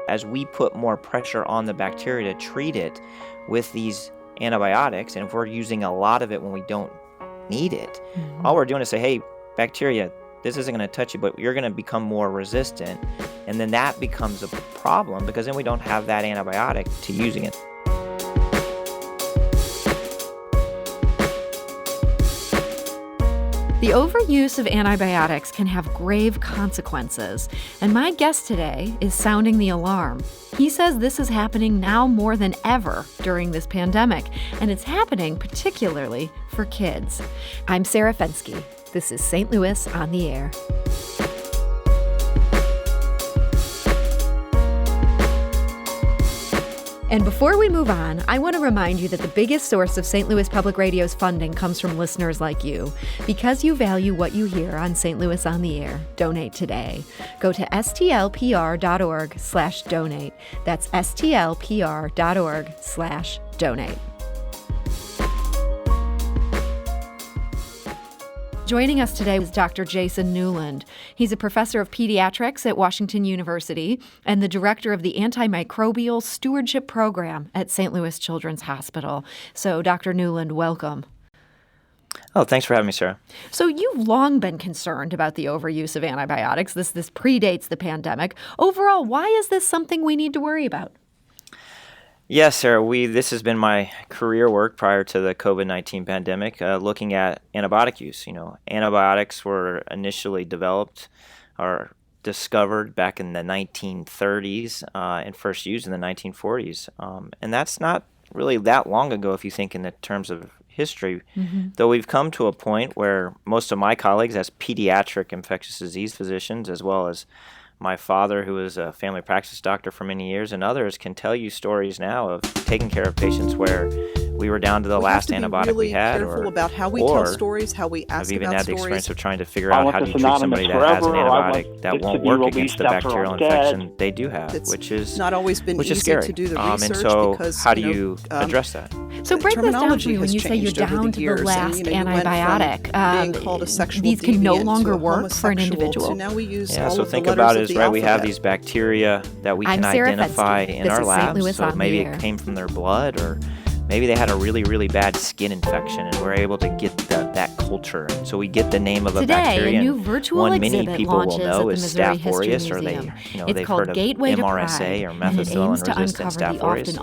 as we put more pressure on the bacteria to treat it with these antibiotics, and if we're using a lot of it when we don't need it, all we're doing is say, hey, bacteria, this isn't going to touch you, but you're going to become more resistant. And then that becomes a problem because then we don't have that antibiotic to using it. The overuse of antibiotics can have grave consequences, and my guest today is sounding the alarm. He says this is happening now more than ever during this pandemic, and it's happening particularly for kids. I'm Sarah Fenske. This is St. Louis on the Air. And before we move on, I want to remind you that the biggest source of St. Louis Public Radio's funding comes from listeners like you. Because you value what you hear on St. Louis on the Air, donate today. Go to stlpr.org/donate. That's stlpr.org/donate. Joining us today is Dr. Jason Newland. He's a professor of pediatrics at Washington University and the director of the Antimicrobial Stewardship Program at St. Louis Children's Hospital. So, Dr. Newland, welcome. Oh, thanks for having me, Sarah. So you've long been concerned about the overuse of antibiotics. This predates the pandemic. Overall, why is this something we need to worry about? Yes, Sarah, this has been my career work prior to the COVID-19 pandemic, looking at antibiotic use. Antibiotics were initially developed or discovered back in the 1930s and first used in the 1940s. And that's not really that long ago if you think in the terms of history, though we've come to a point where most of my colleagues as pediatric infectious disease physicians, as well as my father, who was a family practice doctor for many years, and others can tell you stories now of taking care of patients where we were down to the last antibiotic we had, careful about how we tell stories, how we ask I've even about had the stories. experience of trying to figure out how do you treat somebody that has an antibiotic that won't work against the bacterial infection they do have, which is not always been easy scary. to do the research. And so because, how do you address that? So break this down for me when you say you're down to the last antibiotic. These can no longer work for an individual. So now we use so think about it as, right, we have these bacteria that we can identify in our labs. So maybe it came from their blood, or maybe they had a really, really bad skin infection, and we're able to get that culture. And so we get the name of a bacteria. A new virtual one many exhibit people will know is Staph aureus, or they've heard of MRSA or methicillin-resistant Staph aureus.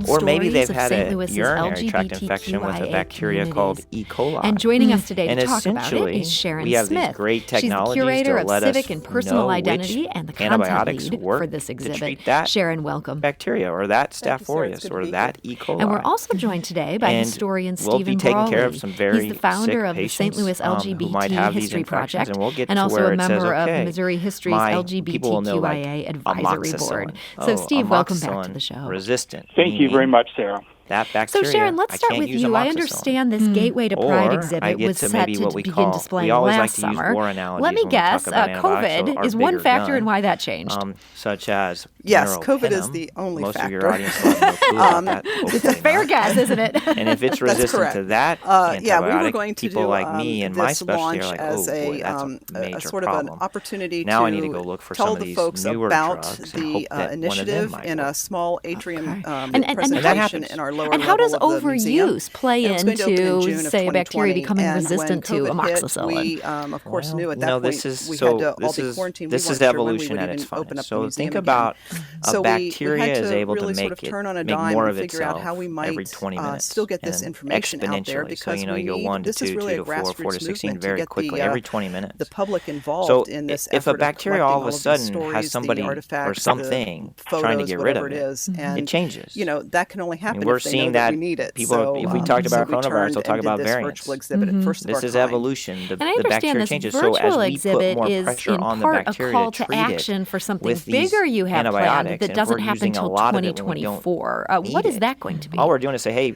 Or maybe they've had a urinary tract infection with a bacteria called E. coli. And joining us today to talk about it essentially, is Sharon we have Smith. these great She's the technologies curator to of let civic us and personal know identity which and the content antibiotics lead work for this to exhibit. treat that Sharon, welcome. bacteria, or that Staph aureus, or that E. coli. And we're also joined today by historian we'll Stephen be taking Brawley. care of some very He's the founder sick of the St. Louis who might have LGBT these History infections, Project, and we'll get and to also where a it says, member of okay, Missouri History's people will know, like, LGBTQIA Advisory Board. amoxicillin. So, Steve, welcome back to the show. Resistant. Thank you very much, Sarah. That So, bacteria, Sharon, let's start with you. I understand this Gateway to Pride exhibit was set to begin displaying last summer. Let me guess, COVID is one factor in why that changed. Such as yes, COVID is the only Most factor. of your audience will have no clue about that. It's a fair guess, isn't it? And if it's resistant to that antibiotic, we were going to people do, like me and my specialty are like, as oh boy, that's a major sort problem. of an opportunity now to I need to go look for tell some of the these folks newer about drugs the and hope that initiative one of them in might a work. small atrium And presentation in our lower and how does level of the museum. overuse play into, say, a bacteria becoming resistant to amoxicillin? We, of course, knew at that point this is, we had to all be quarantined. This is evolution at its finest. So think about a bacteria is able to make more of itself every 20 minutes. Still get this information out there, because so, you go 1 to 2, 2 to 4, 4 to 16 very quickly, every 20 minutes. The public involved in this if a effort bacteria of all of a collecting sudden all has these somebody or something trying to get rid of it, it changes. That can only happen we're if they seeing know that we need it. people, if we talked about coronavirus, they'll talk about variants. This is evolution. And I understand this virtual exhibit is in part a call to action for something bigger you have planned that doesn't happen until 2024. What is that going to be? All we're doing is say, hey,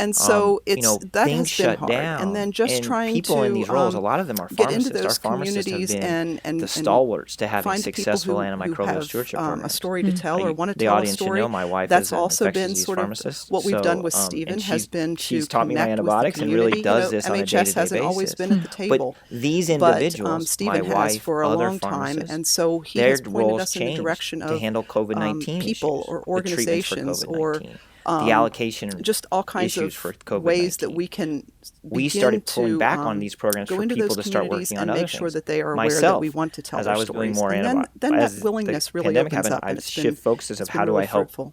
And so that things has been shut hard. down, And then just trying people to in these roles, a lot of them are get into pharmacists. Our those pharmacists have communities been and the stalwarts to having find the people successful who antimicrobial have stewardship a programs. story to tell or want to The tell a audience should story. know my wife That's is an also infectious been disease sort of pharmacist. what we've done with So, Stephen and has been to she's taught me my connect with the antibiotics and community. really does this on a MHS day-to-day hasn't always basis. been at the table. But these But individuals, Stephen my has wife, for a other long time, pharmacists, and so he their has pointed roles us in the changed direction to of handle COVID-19 people issues, or the treatments for organizations or COVID-19, the allocation just all kinds issues of for COVID-19. ways that we can We started begin pulling to back on these programs go for into people those to start communities working on and other make sure things. that they are aware that Myself, we want to tell as their I was doing stories. more And then as that willingness the really pandemic opens happened, up, and I've it's shift been focuses of it's been how do really I help fruitful.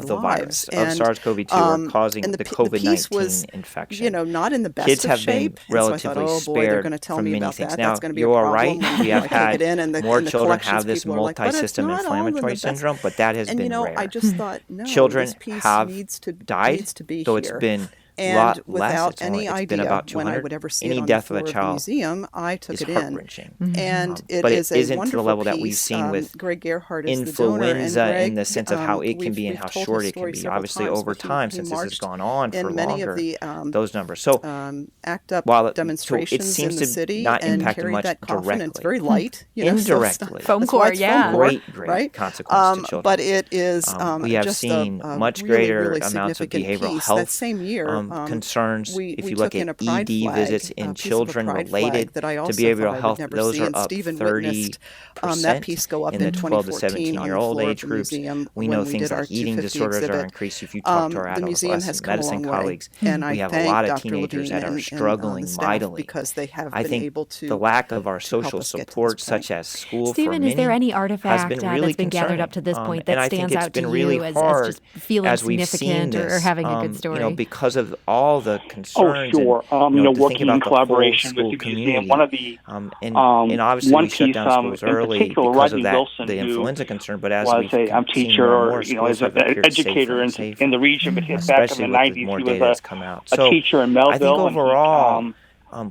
of the lives. virus, of SARS-CoV-2, are causing and the the piece was, COVID-19 infection. not in the best Kids of have been shape. And so I thought, relatively oh boy, they're going to spared tell from me many about things. that. Now, That's going to be a you are problem right. when We have I take had it in, and more the children collections have this people are like, but it's multi-system not all in the inflammatory best. syndrome, but that has And been I rare. just thought, no, Children this piece have needs to died, be so it's here. been And less. without any It's been idea about when I 200. would ever see Any it on the death of floor a of the child museum, I took is it in. heart-wrenching. And it But it is a isn't to the wonderful level that we've piece. seen with Greg Gerhardt is the donor, and influenza in Greg, the sense of how it can be and we've how told short his it can story be. several Obviously, times, over but time, he since this has marched gone on for in many of longer, the those numbers. So ACT UP while it demonstrations seems in the to city not and impact carried much that coffin, and it's directly, very light, so it's indirectly, Foam that's why core, it's yeah. foam core, great right? consequence to children. But it is We have just seen a much really, greater really amounts of significant behavioral piece. health That same year, concerns. If we you look took in at a pride ED flag, visits in piece of a children pride related flag that I to also behavioral thought I would health, never those see, are and up Stephen 30% witnessed that piece go up in in the 12 to 2014 on the 17-year-old floor of age the groups. museum We when know we things did our like eating 250 disorders are exhibit. increased. If you talk to our The museum has adolescent come a medicine long way, colleagues, and I we have a thank lot of Dr. teenagers Levine that are and struggling the staff mightily. because they have I been think able to the lack of our help social us get to this support, point. such as school for Stephen, many, is there any has artifact been really that's been gathered concerning. up to this point And that I think stands it's out to been really you as hard just feeling as we've seen significant or this, having a good story? because of all the Oh, concerns sure. and, to think Working in about the whole collaboration with school the museum, one community. of the And obviously one we shut piece down schools in early particular, because of Rodney that, Wilson, the who influenza concern. But as was we've a seen teacher, more and or more, schools as an have appeared safer educator and in safer, the region. But back in especially the with the 90s, more he data was that's come out. a So teacher in I think Melville, and overall,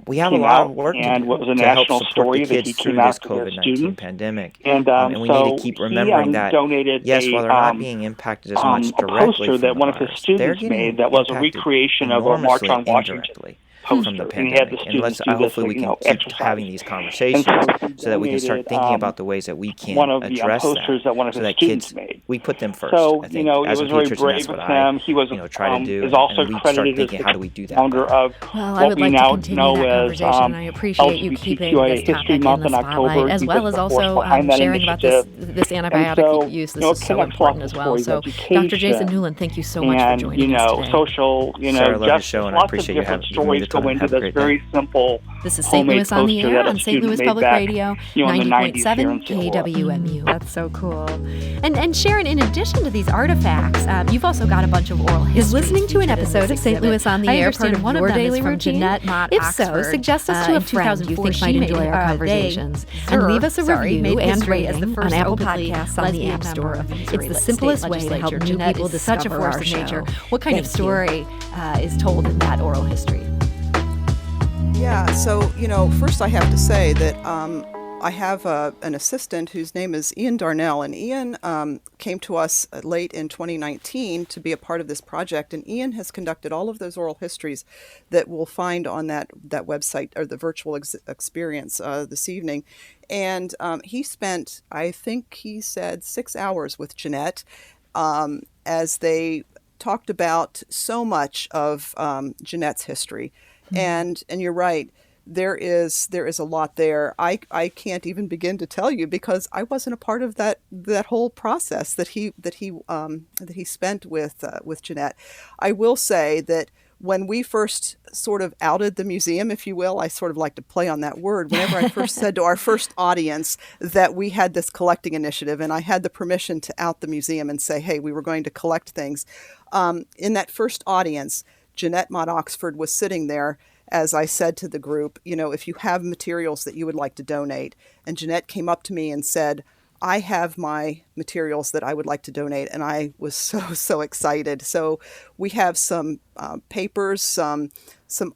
we have a came lot of out, work to and what do was a to help national support the story that kids he through came this out to the COVID-19 students. pandemic. And And we need to so keep he remembering that, donated yes, while they're not being impacted as much a directly poster from that the one of his virus, they're students getting made that was a impacted recreation of a March enormously on Washington indirectly from the poster, and he had the pandemic. And students let's do this, hopefully we can keep exercise. having these And conversations so he so that we can start donated thinking about the ways that we one can of the address posters that one of so his that students kids, made. we put them first, So, I think, it as was a very teacher, and brave that's of what I, him. He was try to do, is also and we start credited thinking, as how the do we do that founder better? of Well, I what would we like to now continue know that as conversation. I appreciate you keeping LGBTQIA this History topic in Month the in October. spotlight, as He well was as the force also behind that sharing about initiative. this And antibiotic so, use. This it is so connects important lots as of well. stories, So, Dr. Jason education, Newland, thank you so much for and, joining us today. social, Sarah, I love your justice. show, and I Lots of appreciate you different giving me the stories go time. into Have a this great day. very simple This is St. homemade Louis on the poster Air that a on St. student Louis made Public back, Radio, in the 90s here 90.7 in St. Louis. KWMU. That's so cool. And Sharon, in addition to these artifacts, you've also got a bunch of oral history. Is listening to an episode of St. Louis on the Air part of your daily routine? If so, suggest us to a friend you think might enjoy our conversations. And leave us a review and rating on Apple Podcasts on the App Store. It's the simplest way to help new people discover our show. What kind of story is told in that oral history? Yeah, so, first I have to say that I have an assistant whose name is Ian Darnell, and Ian came to us late in 2019 to be a part of this project, and Ian has conducted all of those oral histories that we'll find on that website, or the virtual experience this evening. And he spent, I think he said, 6 hours with Jeanette as they talked about so much of Jeanette's history. And you're right, there is a lot there. I can't even begin to tell you, because I wasn't a part of that whole process that he spent with Jeanette. I will say that when we first sort of outed the museum, if you will, I sort of like to play on that word. Whenever I first said to our first audience that we had this collecting initiative, and I had the permission to out the museum and say, hey, we were going to collect things. In that first audience, Jeanette Mott Oxford was sitting there, as I said to the group, if you have materials that you would like to donate. And Jeanette came up to me and said, I have my materials that I would like to donate. And I was so excited. So we have some papers, some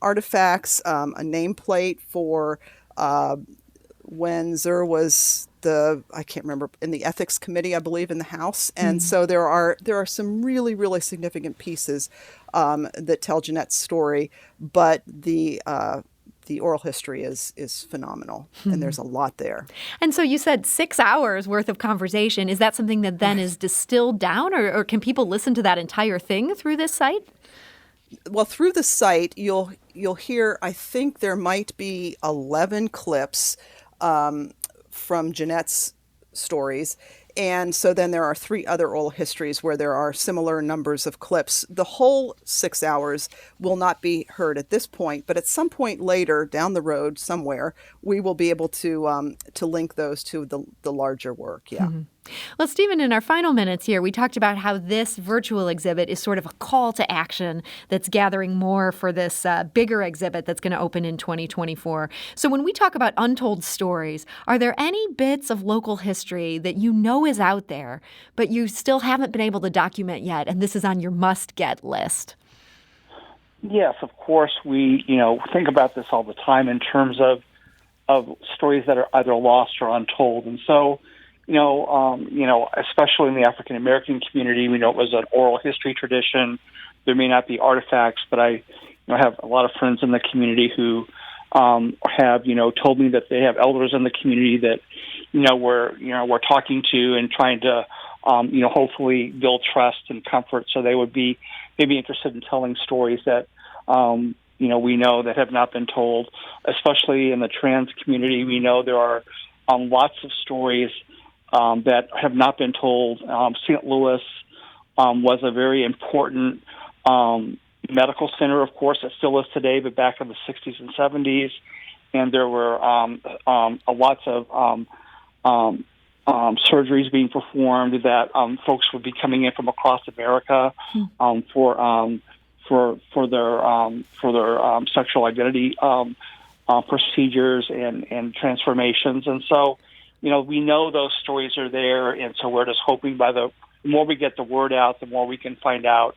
artifacts, a nameplate for when Zur was I can't remember, in the ethics committee, I believe, in the House. And so there are some really, really significant pieces that tell Jeanette's story, but the oral history is phenomenal, and there's a lot there. And so you said 6 hours worth of conversation. Is that something that then is distilled down, or can people listen to that entire thing through this site? Well, through the site, you'll hear, I think there might be 11 clips from Jeanette's stories. And so then there are 3 other oral histories where there are similar numbers of clips. The whole 6 hours will not be heard at this point, but at some point later down the road somewhere, we will be able to link those to the larger work. Yeah. Mm-hmm. Well, Stephen, in our final minutes here, we talked about how this virtual exhibit is sort of a call to action that's gathering more for this bigger exhibit that's going to open in 2024. So when we talk about untold stories, are there any bits of local history that you know is out there, but you still haven't been able to document yet, and this is on your must-get list? Yes, of course, we, think about this all the time in terms of stories that are either lost or untold. And so, especially in the African American community, we know it was an oral history tradition. There may not be artifacts, but I have a lot of friends in the community who have told me that they have elders in the community that we're talking to and trying to hopefully build trust and comfort, so they would be maybe interested in telling stories that we know that have not been told. Especially in the trans community, we know there are lots of stories that have not been told. St. Louis was a very important medical center, of course. It still is today, but back in the 60s and 70s, and there were lots of surgeries being performed that folks would be coming in from across America for their sexual identity procedures and transformations. And so, we know those stories are there, and so we're just hoping the more we get the word out, the more we can find out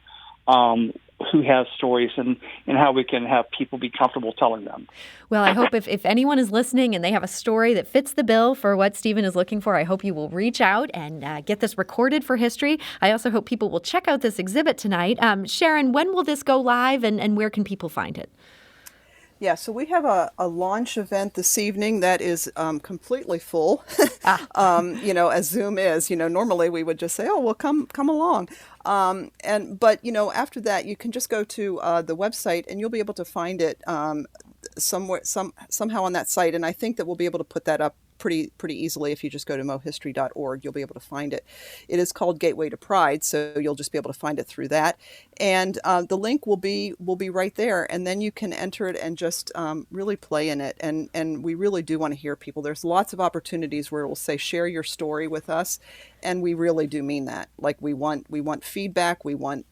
who has stories and how we can have people be comfortable telling them. Well, I hope if anyone is listening and they have a story that fits the bill for what Stephen is looking for, I hope you will reach out and get this recorded for history. I also hope people will check out this exhibit tonight. Sharon, when will this go live and where can people find it? Yeah, so we have a launch event this evening that is completely full, as Zoom is. Normally we would just say, oh, well, come along. But after that, you can just go to the website and you'll be able to find it somehow on that site. And I think that we'll be able to put that up pretty easily. If you just go to mohistory.org, you'll be able to find it. It is called Gateway to Pride, so you'll just be able to find it through that. And the link will be right there, and then you can enter it and just really play in it. And we really do want to hear people. There's lots of opportunities where we'll say, share your story with us, and we really do mean that. Like we want feedback. We want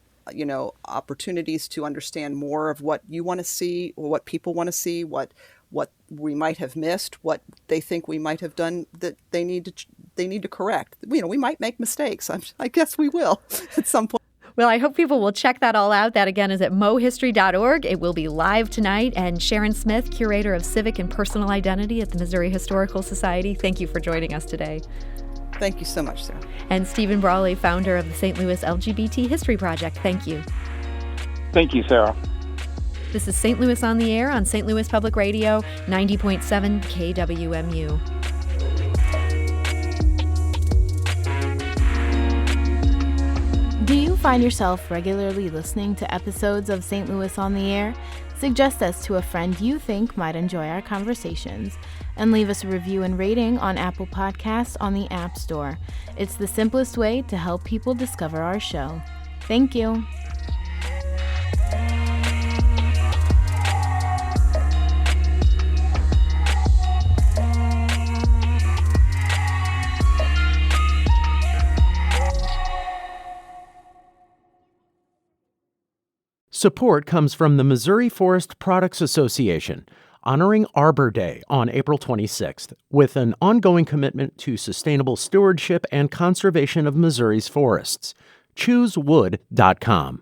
opportunities to understand more of what you want to see, or what people want to see, what we might have missed, what they think we might have done that they need to correct. We might make mistakes. I guess we will at some point. Well, I hope people will check that all out. That, again, is at mohistory.org. It will be live tonight. And Sharon Smith, Curator of Civic and Personal Identity at the Missouri Historical Society, thank you for joining us today. Thank you so much, Sarah. And Stephen Brawley, founder of the St. Louis LGBT History Project. Thank you. Thank you, Sarah. This is St. Louis on the Air on St. Louis Public Radio, 90.7 KWMU. Do you find yourself regularly listening to episodes of St. Louis on the Air? Suggest us to a friend you think might enjoy our conversations, and leave us a review and rating on Apple Podcasts on the App Store. It's the simplest way to help people discover our show. Thank you. Support comes from the Missouri Forest Products Association, honoring Arbor Day on April 26th, with an ongoing commitment to sustainable stewardship and conservation of Missouri's forests. ChooseWood.com.